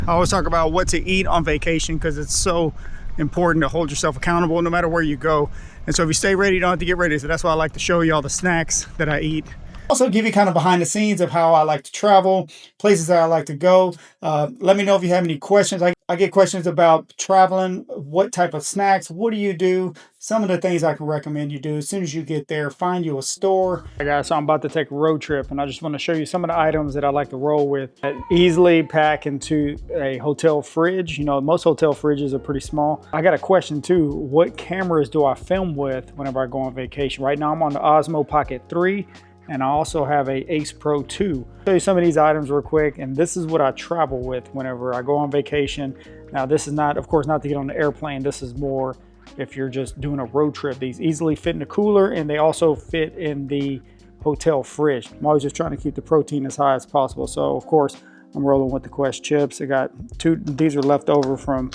I always talk about what to eat on vacation because it's so important to hold yourself accountable no matter where you go. And so if you stay ready, you don't have to get ready. So that's why I like to show you all the snacks that I eat. Also give you kind of behind the scenes of how I like to travel, places that I like to go. Let me know if you have any questions. I get questions about traveling, what type of snacks, what do you do? Some of the things I can recommend you do as soon as you get there, find you a store. Hey guys, so I'm about to take a road trip and I just want to show you some of the items that I like to roll with that easily pack into a hotel fridge. You know, most hotel fridges are pretty small. I got a question too. What cameras do I film with whenever I go on vacation? Right now I'm on the Osmo Pocket 3. And I also have a Ace Pro 2. I'll show you some of these items real quick, and this is what I travel with whenever I go on vacation. Now this is not, of course, not to get on the airplane. This is more if you're just doing a road trip. These easily fit in the cooler, and they also fit in the hotel fridge. I'm always just trying to keep the protein as high as possible. So of course, I'm rolling with the Quest chips. I got two, these are left over from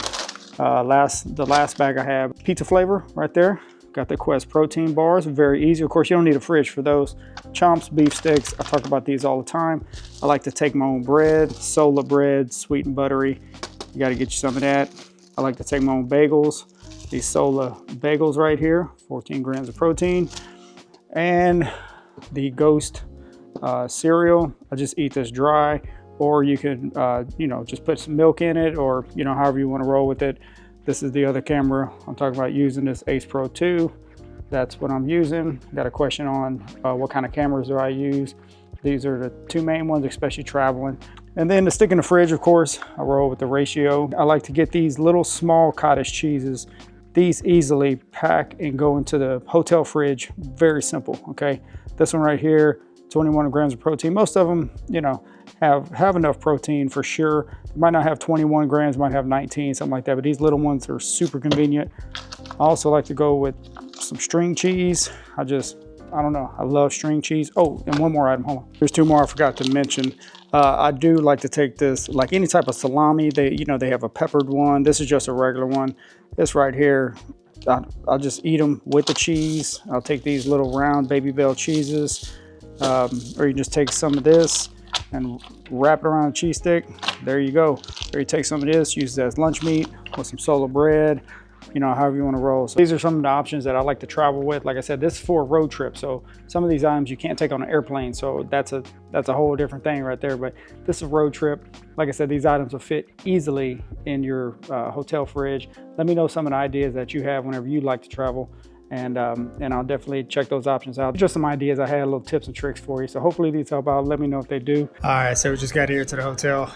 the last bag I have. Pizza flavor right there. Got the Quest protein bars, very easy. Of course, you don't need a fridge for those. Chomps beef sticks, I talk about these all the time. I like to take my own bread, Sola bread, sweet and buttery. You gotta get you some of that. I like to take my own bagels. These Sola bagels right here, 14 grams of protein. And the Ghost cereal, I just eat this dry, or you can, you know, just put some milk in it, or, you know, however you wanna roll with it. This is the other camera. I'm talking about using this Ace Pro 2. That's what I'm using. Got a question on what kind of cameras do I use. These are the two main ones, especially traveling. And then to stick in the fridge, of course, I roll with the ratio. I like to get these little small cottage cheeses. These easily pack and go into the hotel fridge. Very simple, okay? This one right here, 21 grams of protein. Most of them, you know, have enough protein for sure. They might not have 21 grams, might have 19, something like that, but these little ones are super convenient. I also like to go with some string cheese. I don't know, I love string cheese. Oh, and one more item, hold on. There's two more I forgot to mention. I do like to take this, like any type of salami, they have a peppered one. This is just a regular one. This right here, I'll just eat them with the cheese. I'll take these little round Baby Bell cheeses, or you can just take some of this and wrap it around a cheese stick. There you go. Or you take some of this, use it as lunch meat with some Sola bread, you know, however you want to roll. So these are some of the options that I like to travel with. Like I said, this is for a road trip. So some of these items you can't take on an airplane. So that's a whole different thing right there. But this is a road trip. Like I said, these items will fit easily in your hotel fridge. Let me know some of the ideas that you have whenever you like to travel. And I'll definitely check those options out. Just some ideas. I had little tips and tricks for you. So hopefully these help out. Let me know if they do. All right, so we just got here to the hotel.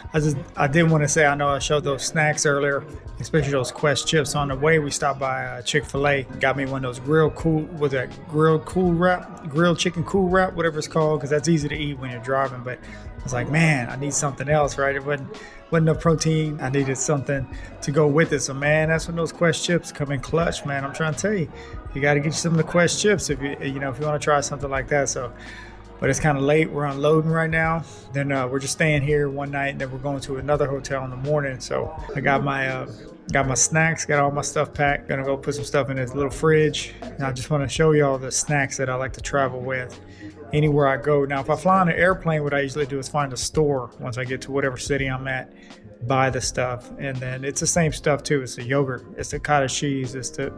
I did want to say, I know I showed those snacks earlier, especially those Quest chips. On the way, we stopped by Chick-fil-A. Got me one of those grilled chicken cool wrap, whatever it's called, because that's easy to eat when you're driving. But I was like, man, I need something else, right? It wasn't enough protein. I needed something to go with it. So man, that's when those Quest chips come in clutch, man. I'm trying to tell you, you got to get you some of the Quest chips if you want to try something like that. So, but it's kind of late. We're unloading right now. Then we're just staying here one night, and then we're going to another hotel in the morning. So I got my snacks, got all my stuff packed. Gonna go put some stuff in this little fridge. And I just want to show you all the snacks that I like to travel with anywhere I go. Now, if I fly on an airplane, what I usually do is find a store once I get to whatever city I'm at, buy the stuff, and then it's the same stuff too. It's the yogurt, it's the cottage cheese, it's the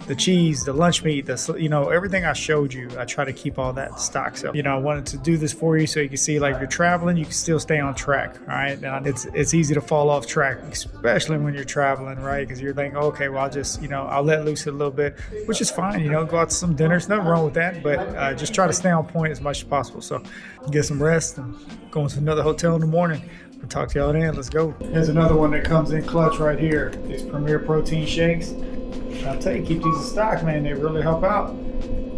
the cheese, the lunch meat, everything I showed you. I try to keep all that in stock. So I wanted to do this for you so you can see, like, if you're traveling, you can still stay on track. All right, now it's easy to fall off track, especially when you're traveling, right? Because you're thinking, okay, well, I'll just I'll let loose a little bit, which is fine. Go out to some dinners, nothing wrong with that, but just try to stay on point as much as possible. So get some rest and go into another hotel in the morning. I'll talk to y'all then. Let's go. Here's another one that comes in clutch right here. These Premier Protein Shakes. I'll tell you, keep these in stock, man. They really help out.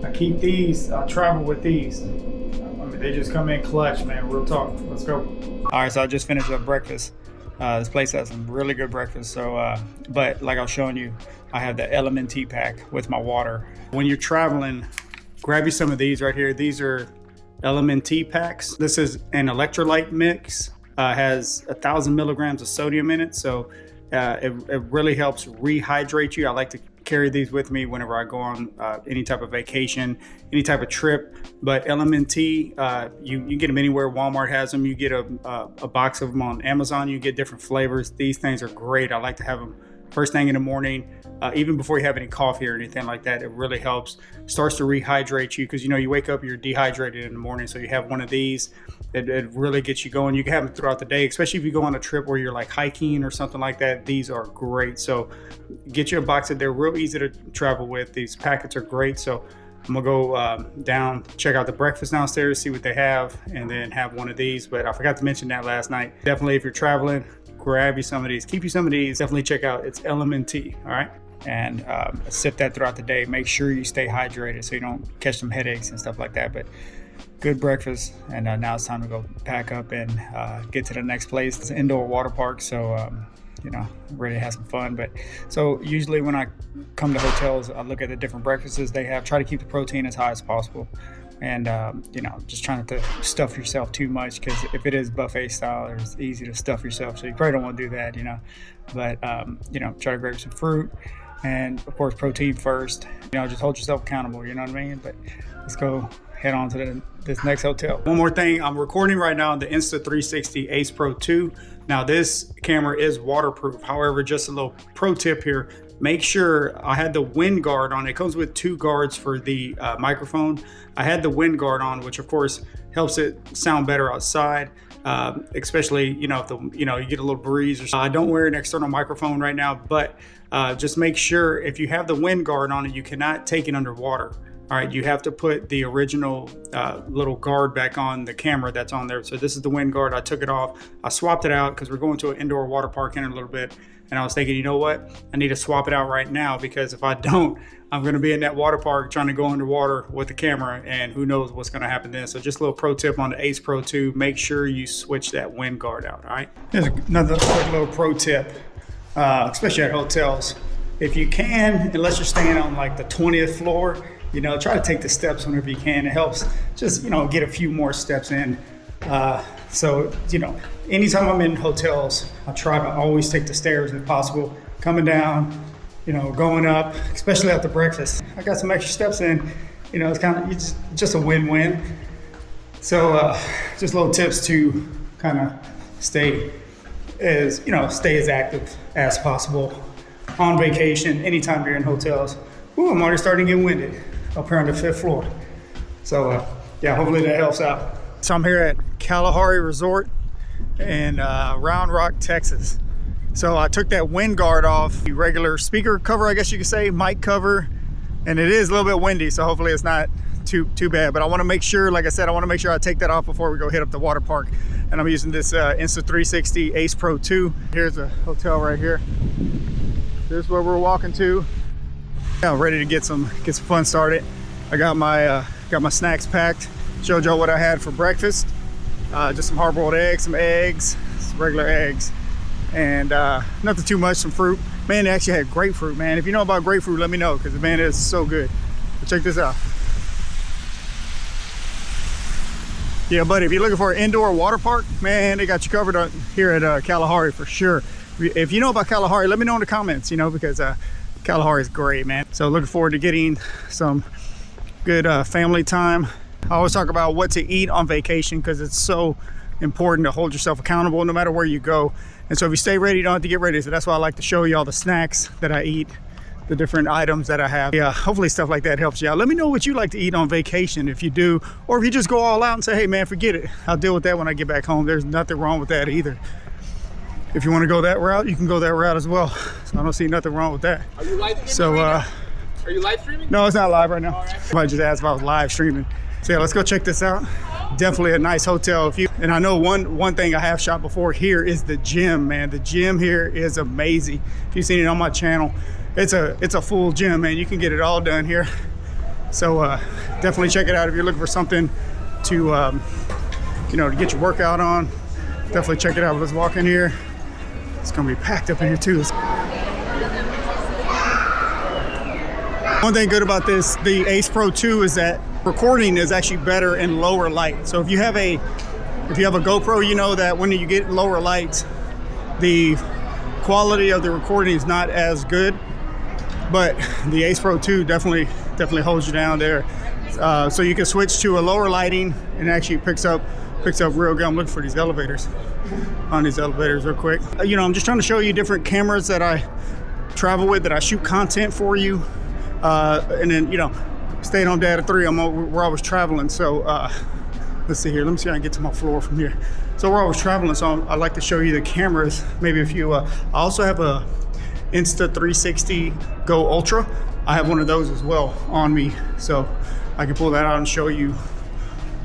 I keep these. I travel with these. I mean, they just come in clutch, man. Real talk. Let's go. All right, so I just finished up breakfast. This place has some really good breakfast. So, but like I was showing you, I have the Element Tea pack with my water. When you're traveling, grab you some of these right here. These are Element Tea packs. This is an electrolyte mix. Has 1,000 milligrams of sodium in it, so it really helps rehydrate you. I like to carry these with me whenever I go on any type of vacation, any type of trip. But LMNT, you get them anywhere. Walmart has them. You get a box of them on Amazon. You get different flavors. These things are great. I like to have them first thing in the morning, even before you have any coffee or anything like that. It really helps. Starts to rehydrate you, because you know you wake up, you're dehydrated in the morning. So you have one of these, it really gets you going. You can have them throughout the day, especially if you go on a trip where you're like hiking or something like that. These are great. So get you a box of, they're real easy to travel with. These packets are great. So I'm gonna go down, check out the breakfast downstairs, see what they have, and then have one of these. But I forgot to mention that last night. Definitely, if you're traveling, grab you some of these, keep you some of these. Definitely check out, it's LMNT, all right? And sip that throughout the day. Make sure you stay hydrated so you don't catch some headaches and stuff like that. But good breakfast, and now it's time to go pack up and get to the next place. It's an indoor water park, so you know, ready to have some fun. But so usually when I come to hotels, I look at the different breakfasts they have, try to keep the protein as high as possible. And, you know, just trying not to stuff yourself too much, because if it is buffet style, it's easy to stuff yourself. So you probably don't want to do that, you know. But, you know, try to grab some fruit and, of course, protein first. You know, just hold yourself accountable, you know what I mean? But let's go head on to this next hotel. One more thing, I'm recording right now on the Insta360 Ace Pro 2. Now, this camera is waterproof. However, just a little pro tip here. Make sure I had the wind guard on. It comes with 2 guards for the microphone. I had the wind guard on, which of course helps it sound better outside, especially, you know, if you get a little breeze or something. I don't wear an external microphone right now, but just make sure if you have the wind guard on it, you cannot take it underwater. All right, you have to put the original little guard back on the camera that's on there. So this is the wind guard. I took it off. I swapped it out because we're going to an indoor water park in a little bit. And I was thinking, you know what? I need to swap it out right now, because if I don't, I'm going to be in that water park trying to go underwater with the camera, and who knows what's going to happen then. So just a little pro tip on the Ace Pro 2, make sure you switch that wind guard out, all right? Here's another quick little pro tip, especially at hotels. If you can, unless you're staying on like the 20th floor, you know, try to take the steps whenever you can. It helps just, you know, get a few more steps in. So, you know, anytime I'm in hotels, I try to always take the stairs if possible. Coming down, you know, going up, especially after breakfast. I got some extra steps in, you know, it's kind of just a win-win. So just little tips to kind of stay as active as possible on vacation, anytime you're in hotels. Ooh, I'm already starting to get winded up here on the 5th floor. So yeah, hopefully that helps out. So I'm here at Kalahari Resort in Round Rock, Texas. So I took that wind guard off, the regular speaker cover, I guess you could say, mic cover, and it is a little bit windy, so hopefully it's not too bad. But I want to make sure, like I said, I want to make sure I take that off before we go hit up the water park. And I'm using this Insta360 Ace Pro 2. Here's a hotel right here. This is where we're walking to. Yeah, I'm ready to get some fun started. I got my snacks packed. Showed y'all what I had for breakfast. Just some hard-boiled eggs, some regular eggs, and nothing too much, some fruit. Man, they actually had grapefruit, man. If you know about grapefruit, let me know, because man, it is so good. But check this out. Yeah, buddy, if you're looking for an indoor water park, man, they got you covered here at Kalahari for sure. If you know about Kalahari, let me know in the comments, you know, because Kalahari is great, man. So looking forward to getting some good family time. I always talk about what to eat on vacation, because it's so important to hold yourself accountable no matter where you go. And so if you stay ready, you don't have to get ready. So that's why I like to show you all the snacks that I eat, the different items that I have. Yeah, hopefully stuff like that helps you out. Let me know what you like to eat on vacation, if you do, or if you just go all out and say, hey man, forget it, I'll deal with that when I get back home. There's nothing wrong with that either. If you want to go that route, you can go that route as well. So I don't see nothing wrong with that. Are you live streaming right now? Are you live streaming? No, it's not live right now. All right. Somebody just asked if I was live streaming. So yeah, let's go check this out. Definitely a nice hotel. And I know one thing I have shot before here is the gym, man. The gym here is amazing. If you've seen it on my channel, it's a full gym, man. You can get it all done here. So definitely check it out if you're looking for something to you know, to get your workout on. Definitely check it out. Let's walk in here. It's gonna be packed up in here too. One thing good about the Ace Pro 2 is that recording is actually better in lower light. So if you have a GoPro, you know that when you get lower lights, the quality of the recording is not as good. but the Ace Pro 2 definitely holds you down there. So you can switch to a lower lighting and actually picks up real good. I'm looking for these elevators, on these elevators real quick. You know, I'm just trying to show you different cameras that I travel with, that I shoot content for you. And then, you know, staying on data 3, we're always traveling. So let's see here. Let me see if I can get to my floor from here. So we're always traveling, so I like to show you the cameras. Maybe a few. I also have a Insta360 Go Ultra. I have one of those as well on me, so I can pull that out and show you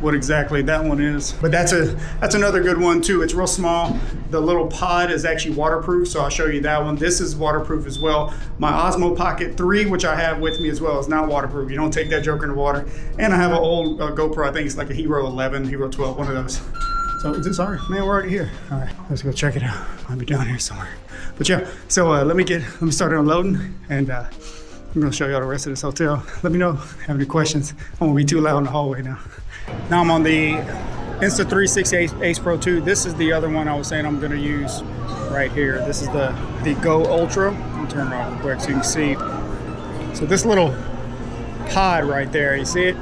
what exactly that one is. But that's another good one too. It's real small. The little pod is actually waterproof, so I'll show you that one. This is waterproof as well. My Osmo Pocket 3, which I have with me as well, is not waterproof. You don't take that joker in the water. And I have an old GoPro. I think it's like a Hero 11, Hero 12, one of those. So is this already? Man, we're already here. All right, let's go check it out. I'll be down here somewhere. But yeah, so let me start unloading, and I'm gonna show y'all the rest of this hotel. Let me know if you have any questions. I won't be too loud in the hallway now. Now I'm on the Insta360 Ace Pro 2. This is the other one I was saying I'm gonna use right here. This is the Go Ultra. Let me turn it off real quick so you can see. So this little pod right there, you see it?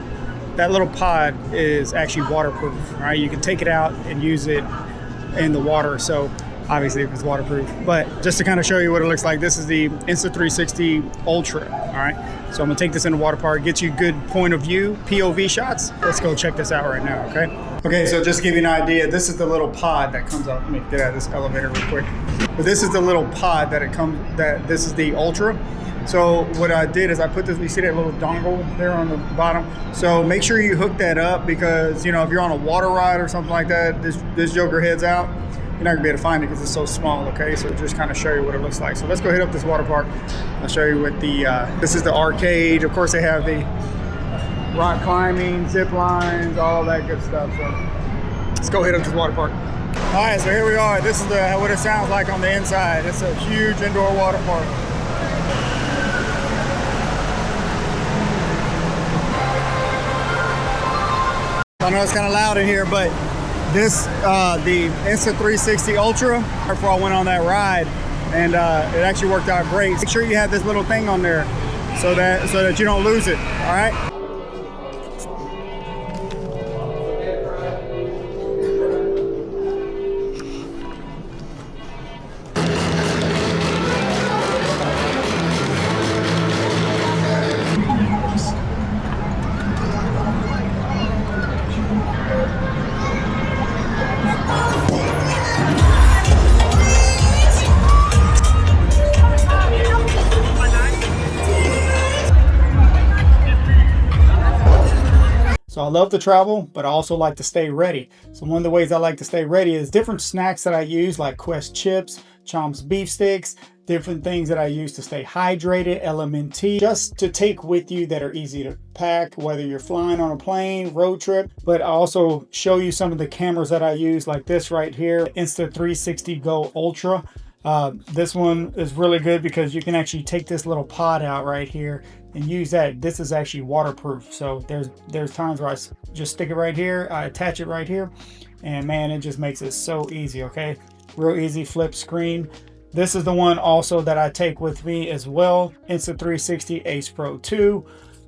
That little pod is actually waterproof, right? You can take it out and use it in the water. So obviously if it's waterproof, but just to kind of show you what it looks like, this is the Insta360 Ultra, all right? So I'm gonna take this in the water park, get you good point of view, POV shots. Let's go check this out right now, okay? Okay, so just to give you an idea, this is the little pod that comes out. Let me get out of this elevator real quick. But this is the little pod this is the Ultra. So what I did is I put this, you see that little dongle there on the bottom? So make sure you hook that up, because, you know, if you're on a water ride or something like that, this joker heads out, you're not gonna be able to find it because it's so small, okay? So just kind of show you what it looks like. So let's go hit up this water park. I'll show you what this is the arcade. Of course, they have the rock climbing, zip lines, all that good stuff. So let's go hit up this water park. All right, so here we are. This is what it sounds like on the inside. It's a huge indoor water park. I know it's kind of loud in here, but this, the Insta360 Ultra, before I went on that ride, and it actually worked out great. Make sure you have this little thing on there so that you don't lose it, all right? So I love to travel, but I also like to stay ready. So one of the ways I like to stay ready is different snacks that I use, like Quest chips, Chomps beef sticks, different things that I use to stay hydrated, LMNT, just to take with you that are easy to pack, whether you're flying on a plane, road trip. But I also show you some of the cameras that I use, like this right here, Insta360 Go Ultra. This one is really good because you can actually take this little pod out right here and use that. This is actually waterproof. So there's times where I just stick it right here, I attach it right here, and man, it just makes it so easy, okay? Real easy flip screen. This is the one also that I take with me as well, Insta360 Ace Pro 2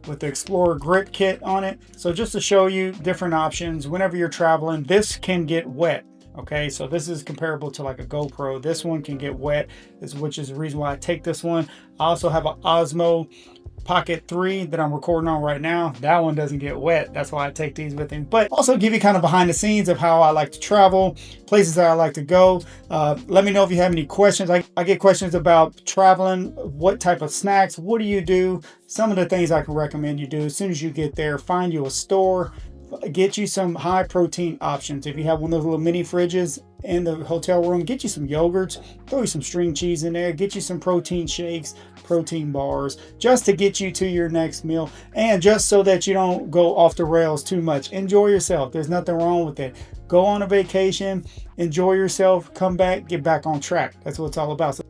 with the Explorer grip kit on it. So just to show you different options whenever you're traveling. This can get wet. Okay, so this is comparable to like a GoPro. This one can get wet, which is the reason why I take this one. I also have an Osmo Pocket 3 that I'm recording on right now. That one doesn't get wet. That's why I take these with me. But also give you kind of behind the scenes of how I like to travel, places that I like to go. Let me know if you have any questions. I get questions about traveling, what type of snacks, what do you do? Some of the things I can recommend you do as soon as you get there, find you a store, get you some high protein options. If you have one of those little mini fridges in the hotel room, get you some yogurts, throw you some string cheese in there, get you some protein shakes, protein bars, just to get you to your next meal, and just so that you don't go off the rails too much. Enjoy yourself. There's nothing wrong with it. Go on a vacation, enjoy yourself, come back, get back on track. That's what it's all about. So